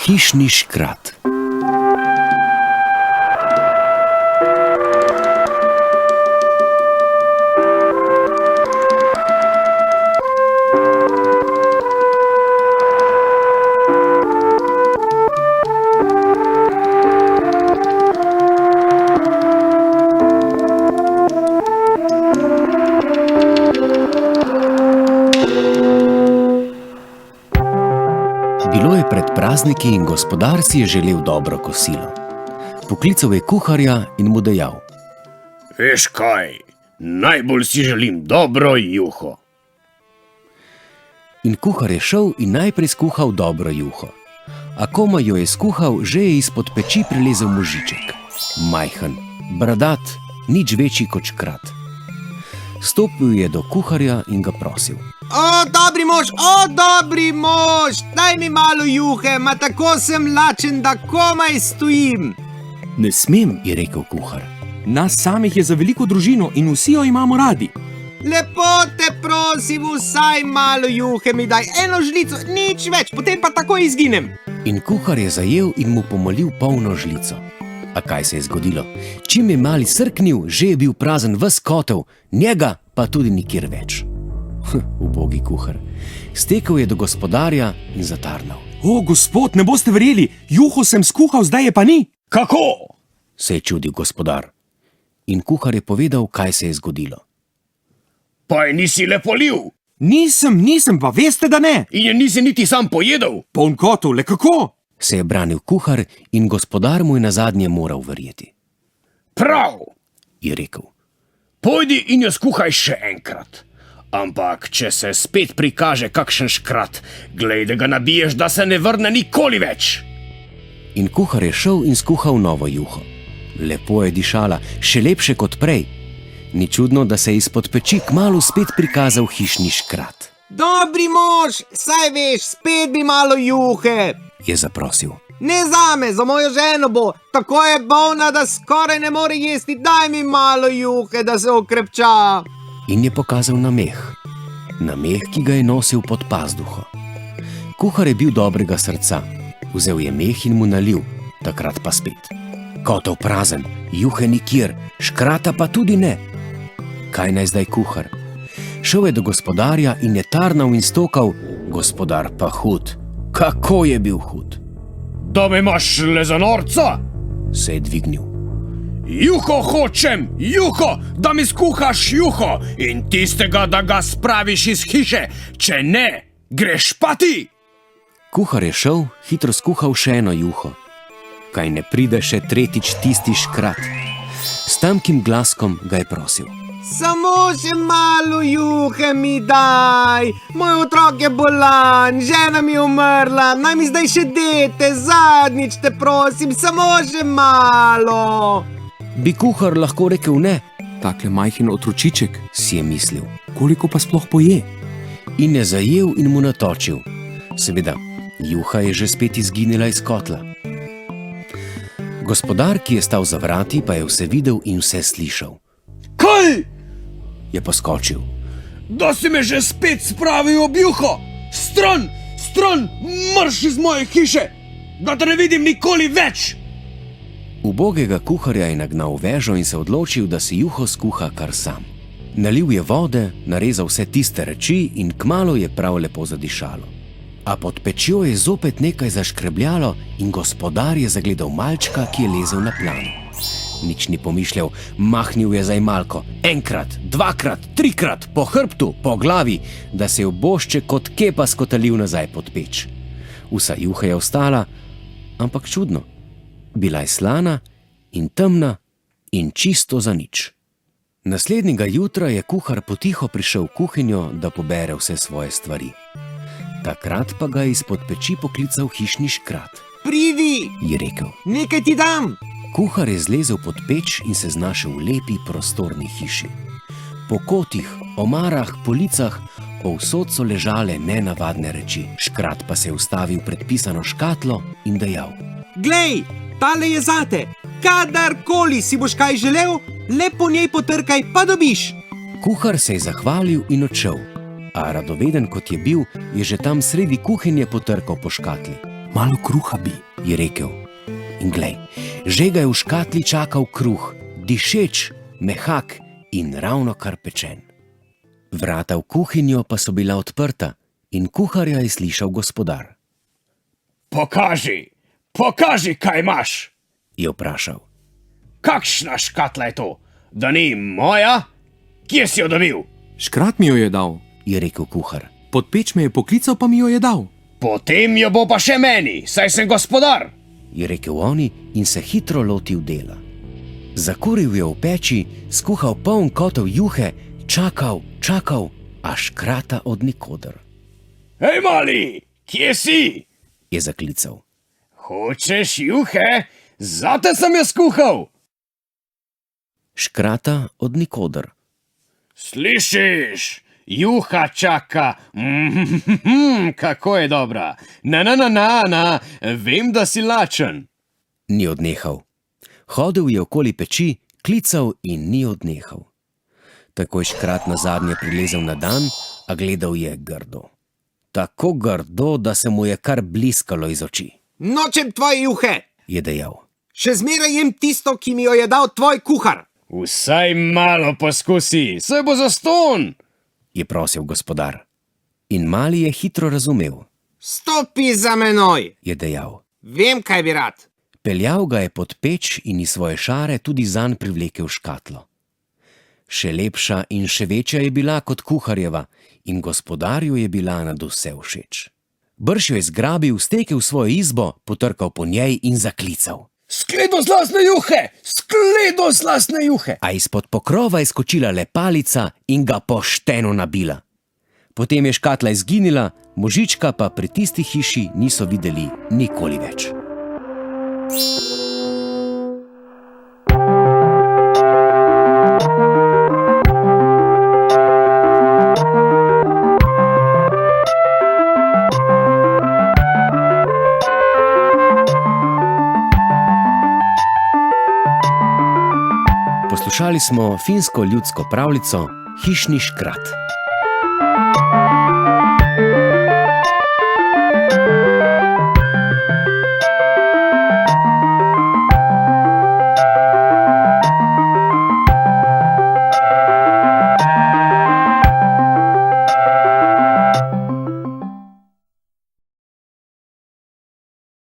Hišni škrat. Bilo je pred prazniki in gospodar si je želel dobro kosilo. Poklical je kuharja in mu dejal: Veš kaj, najbolj si želim dobro juho. In kuhar je šel in najprej skuhal dobro juho. A komaj jo je skuhal, že je izpod peči prilezel možiček. Majhen, bradat, nič večji kot škrat. Stopil je do kuharja in ga prosil: O, dobri mož, daj mi malo juhe, ma tako sem lačen, da komaj stojim. Ne smem, je rekel kuhar. Nas samih je za veliko družino in vsi jo imamo radi. Lepo te prosim, vsaj malo juhe mi daj, eno žlico, nič več, potem pa takoj izginem. In kuhar je zajel in mu pomolil polno žlico. A kaj se je zgodilo? Čim je mali srknil, že je bil prazen ves kotel, njega pa tudi nikjer več. Ubogi kuhar. Stekel je do gospodarja in zatarnal. O, gospod, ne boste verjeli, juho sem skuhal, zdaj je pa ni. Kako? Se je čudil gospodar. In kuhar je povedal, kaj se je zgodilo. Pa je nisi le polil Nisem, pa veste, da ne. in je nisi niti sam pojedel. Poln kotel, le kako? Se je branil kuhar in gospodar mu je nazadnje moral verjeti. Prav, Je rekel: pojdi in jo skuhaj še enkrat. Ampak, če se spet prikaže kakšen škrat, glej, da ga nabiješ, da se ne vrne nikoli več. In kuhar je šel in skuhal novo juho. Lepo je dišala, še lepše kot prej. Ni čudno, da se je izpod peči kmalu spet prikazal hišni škrat. Dobri mož, saj veš, spet bi malo juhe. Je zaprosil. Ne zame, za mojo ženo bo, tako je bolna, da skoraj ne more jesti, daj mi malo juhe, da se okrepča. In je pokazal na meh. Na meh, ki ga je nosil pod pazduho. Kuhar je bil dobrega srca. Vzel je meh in mu nalil, takrat pa spet. Kotel prazen, juhe nikjer, škrata pa tudi ne. Kaj naj zdaj kuhar? Šel je do gospodarja in je tarnal in stokal, gospodar pa hud. Kako je bil hud? Da me imaš le za norca? Se je dvignil. Juho hočem, juho, da mi skuhaš juho in tistega, da ga spraviš iz hiše, če ne, greš pa ti. Kuhar je šel, hitro skuhal še eno juho. Kaj ne pride še tretjič tisti škrat? S tamkim glaskom ga je prosil. Samo še malo juhe mi daj, moj otrok je bolan, žena mi je umrla, naj mi zdaj še dete, zadnjič te prosim, samo še malo. Bi kuhar lahko rekel ne, Takle majhen otročiček, si je mislil. koliko pa sploh poje? In je zajel in mu natočil. Seveda, juha je že spet izginila iz kotla. Gospodar, ki je stal za vrati, pa je vse videl in vse slišal. Kaj? Je poskočil. Da si me že spet spravil ob juho? Stran, marš iz moje hiše, da te ne vidim nikoli več. Ubogega kuharja je nagnal v vežo in se odločil, da si juho skuha kar sam. Nalil je vode, narezal vse tiste reči in kmalu je prav lepo zadišalo. A pod pečjo je zopet nekaj zaškrebljalo in gospodar je zagledal malčka, ki je lezel na plan. Nič ni pomišljal, mahnil je zajmalko. Enkrat, dvakrat, trikrat, po hrbtu, po glavi, da se je v bošče kot kepa skotalil nazaj pod peč. Vsa juha je ostala, ampak čudno. Bila je slana in temna in čisto za nič. Naslednjega jutra je kuhar potiho prišel v kuhinjo, da pobere vse svoje stvari. Takrat pa ga je izpod peči poklical hišni škrat. Pridi, Je rekel. nekaj ti dam. Kuhar je zlezel pod peč in se znašel v lepi prostorni hiši. Po kotih, omarah, policah, povsod so ležale nenavadne reči. Škrat pa se je ustavil pred pisano škatlo in dejal. Glej, tale je zate, kadarkoli si boš kaj želel, le po njej potrkaj, pa dobiš. Kuhar se je zahvalil in odšel. A radoveden kot je bil, je že tam sredi kuhinje potrkal po škatli. malo kruha bi. je rekel. In glej, že ga je v škatli čakal kruh, dišeč, mehak in ravno kar pečen. Vrata v kuhinjo pa so bila odprta in kuharja je slišal gospodar. Pokaži, kaj imaš. Je vprašal. Kakšna škatla je to? Da ni moja? Kje si jo dobil? Škrat mi jo je dal. Je rekel kuhar. Pod peč me je poklical, pa mi jo je dal. Potem jo bo pa še meni, saj sem gospodar. Je rekel oni in se hitro lotil dela. Zakuril je v peči, skuhal poln kotel juhe, čakal, a škrata od nikoder. Hej, mali, kje si? Je zaklical. Hočeš juhe? Zate sem jo skuhal. Škrata od nikoder. Slišiš? Juha čaka. Kako je dobra. Vem, da si lačen. Ni odnehal. Hodil je okoli peči, klical in ni odnehal. Takoj škrat nazadnje prilezel na dan, a gledal je grdo. Tako grdo, da se mu je kar bliskalo iz oči. Nočem tvoje juhe! Je dejal. Še zmeraj jem tisto, ki mi jo je dal tvoj kuhar. Vsaj malo poskusi, saj bo zastonj. Je prosil gospodar. In mali je hitro razumel. Stopi za menoj! Je dejal. Vem, kaj bi rad. Peljal ga je pod peč in iz svoje šare tudi zanj privlekel škatlo. Še lepša in še večja je bila kot kuharjeva in gospodarju je bila nadvse všeč. Brž jo je zgrabil, stekel v svojo izbo, potrkal po njej in zaklical. Skledozlasne juhe! A izpod pokrova je skočila le palica in ga pošteno nabila. Potem je škatla izginila, možička pa pri tisti hiši niso videli nikoli več. Poslušali smo finsko ljudsko pravljico Hišni škrat.